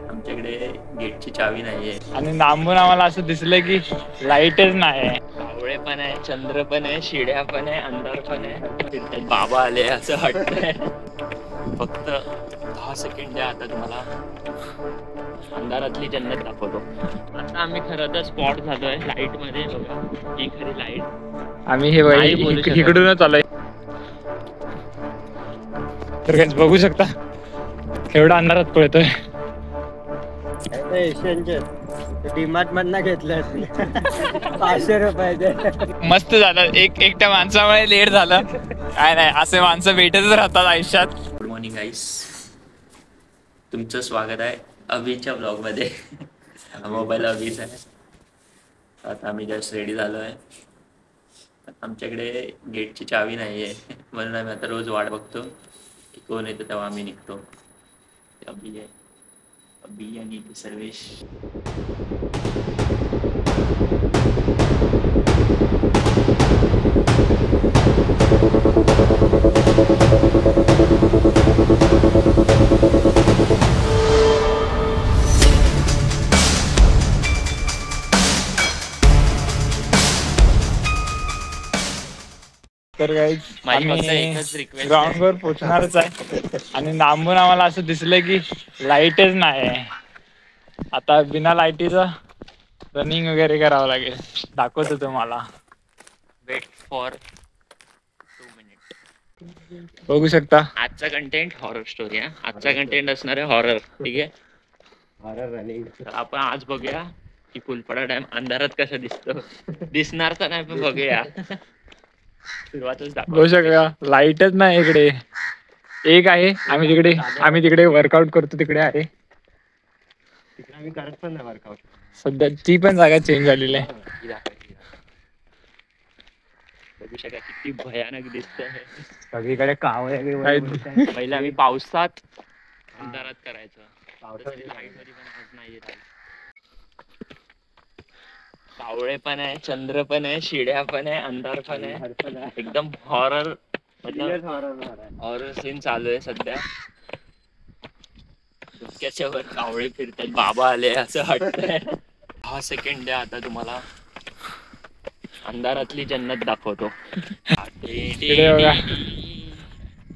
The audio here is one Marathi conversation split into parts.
आमच्याकडे गेटची चावी नाहीये आणि लांबून आम्हाला असं दिसलं की लाईटच नाही. कावळे पण आहे, चंद्र पण आहे, शिड्या पण आहे, अंधार पण आहे. बाबा आले असं वाटतंय. फक्त 10 सेकंड द्या, आता तुम्हाला अंधारातली जन्नत दाखवतो. आता आम्ही खरं तर स्पॉट झालोय लाईट मध्ये. बघा ही खरी लाईट. आम्ही हे इकडूनच आलोय. तर काहीच बघू शकता एवढा अंधारात पळतोय. डीमार्ट मधनं घेतलं 500 रुपयाचे. मस्त झालं. एकट्या माणसामुळे लेट झालं. काय नाही, असे माणसं भेटतच राहतात आयुष्यात. गुड मॉर्निंग गाईस, तुमचं स्वागत आहे अभिच्या ब्लॉग मध्ये. मोबाईल अभिच आहे. आता आम्ही जस्ट रेडी झालो आहे. आमच्याकडे गेटची चावी नाहीये, म्हणून आम्ही आता रोज वाट बघतो की कोण येतो तेव्हा आम्ही निघतो. अभि आहे, अभि आणि सर्वेश. तर गाईज रिक्वेस्ट ग्राउंड वर पोहोचणारच आहे. आणि लांबून आम्हाला असं दिसलं की लाईटच नाही. आता बिना लाईटीचं रनिंग वगैरे करावं लागेल. दाखवतो तुम्हाला. Wait for 2 minute. बघू शकता आजचा कंटेंट हॉरर स्टोरी आहे. आजचा कंटेंट असणार आहे हॉरर. ठीक आहे, हॉरर रनिंग. तर आपण आज बघूया की फुलपाडा डॅम अंधारात कसा दिसतो. दिसणार तर नाही पण बघूया. सुरुवातच बघू शकता लाईटच नाही इकडे. एक आहे, आम्ही तिकडे वर्कआउट करतो तिकडे आहे. तिकडे आम्ही करत पण नाही वर्कआउट. सध्या ती पण जागा चेंज झालेली आहे. बघू शका किती भयानक दिसतंय. सगळीकडे कावळे पहिले आम्ही पावसात अंधारात करायचं. लाईट मध्ये पण आज नाहीये लाईट. कावळे पण आहे, चंद्र पण आहे, शिड्या पण आहे, अंधार पण आहे. एकदम हॉरर हॉरर सीन चालू आहे सध्या. डोक्याच्या वर कावळे फिरतात. बाबा आले असं वाटतंय. 10 सेकंड द्या, आता तुम्हाला अंधारातली जन्नत दाखवतो.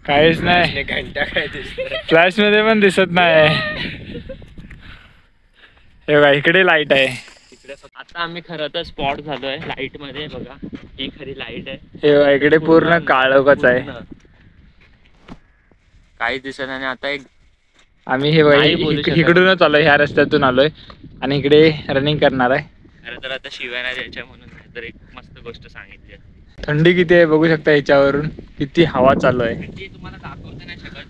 काहीच नाही. घंटा काय दिसत, फ्लॅश मध्ये पण दिसत नाही. हे बघा इकडे लाईट आहे. आता आम्ही खरं तर स्पॉट झालोय लाईट मध्ये. बघा ही खरी लाईट आहे. हे बघा इकडे पूर्ण काळोखच आहे. काही दिसत नाही. आता एक आम्ही हे बघा इकडूनच आलोय, ह्या रस्त्यातून आलोय आणि इकडे रनिंग करणार आहे. खरं तर आता शिवाय नाही द्यायच्या म्हणून तर एक मस्त गोष्ट सांगितली. थंडी किती आहे बघू शकता. ह्याच्यावरून किती हवा चालू आहे. ती तुम्हाला दाखवता नाही शकत.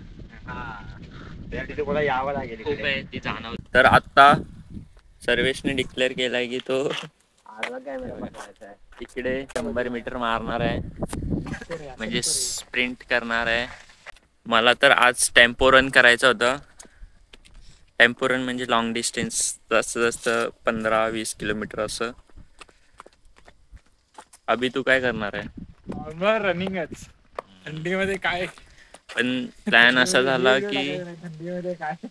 तिथे यावं लागेल. खूप आहे ती जाणव. तर आता सर्वेशने डिक्लेअर केलाय की तो इकडे 100 मीटर मारणार आहे, म्हणजे स्प्रिंट करणार आहे. मला तर आज टेम्पो रन करायचं होतं. टेम्पो रन म्हणजे लॉंग डिस्टन्स, जास्त जास्त 15-20 किलोमीटर असं. अभि तू काय करणार आहे? नॉर्मल रनिंगच. थंडीमध्ये काय, पण प्लॅन असा झाला की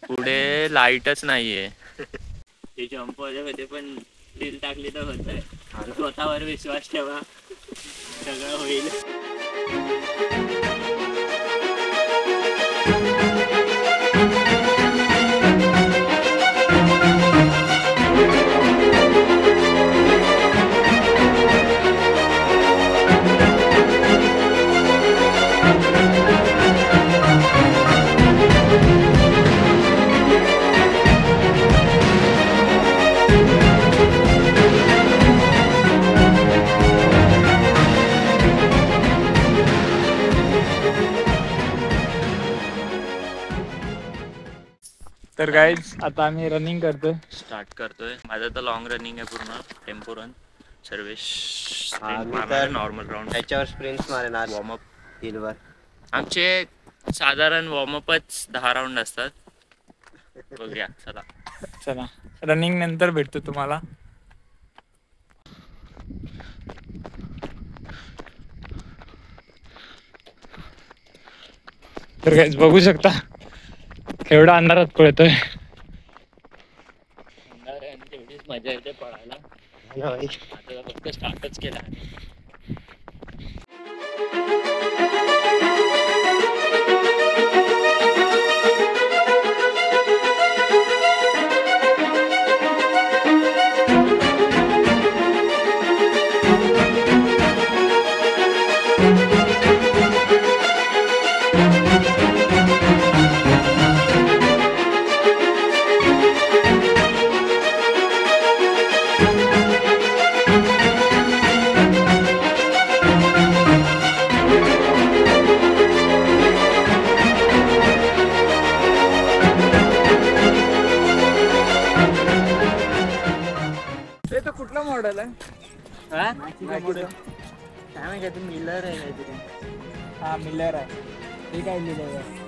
पुढे लाईटच नाहीये. ते जंप मध्ये पण रील टाकली तर होत आहे. स्वतःवर विश्वास ठेवा, सगळं होईल. तर गाईज आता आम्ही रनिंग स्टार्ट करतोय. माझं तर लॉंग रनिंग आहे पूर्ण, tempo run. Sarvesh normal round त्याच्यावर स्प्रिंट्स मारणार. वॉर्मअप हिलवर आमचे साधारण वॉर्मअपच 10 राऊंड असतात. बघूया, चला रनिंग नंतर भेटतो तुम्हाला. तर गाईज बघू शकता एवढा अंधारात पळतोय. खूप मजा येते पळायला. आता फक्त स्टार्टच केला. ते तर कुठला मॉडेल आहे? काय माहिती मिलर आहे काहीतरी. हा मिलर आहे. हे काय लिहिलं आहे?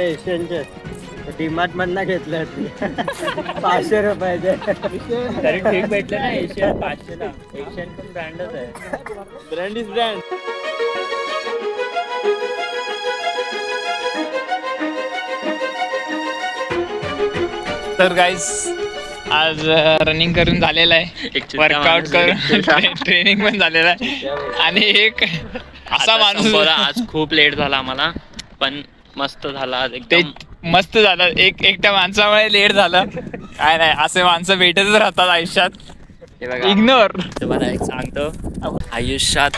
एशियनचे डीमार्ट मधनं घेतलं 500 रुपयाचे. तरी ठीक भेटलं ना. एशियन 500ला. एशियन पण ब्रँडच आहे. Brand is brand. तर गाईस आज रनिंग करून झालेलं आहे. वर्कआउट करून ट्रेनिंग पण झालेलं आहे. आणि एक असा माणूस आज खूप लेट झाला आम्हाला, पण मस्त झाला आज ते एकदम. मस्त झालं. एकट्या माणसामुळे लेट झालं. काय नाही, असे माणसं भेटतच राहतात आयुष्यात. हे बघा, इग्नोर. तुम्हाला एक सांगतो, आयुष्यात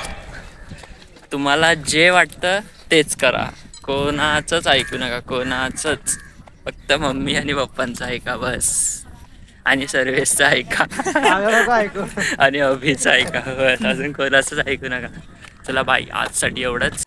तुम्हाला जे वाटतं तेच करा. कोणाचंच ऐकू नका, कोणाचंच. फक्त मम्मी आणि पप्पांचं ऐका बस. आणि सर्वेसचं ऐका. आणि अभिचं ऐका बस. अजून कोणाचंच ऐकू नका. चला बाई, आजसाठी एवढंच.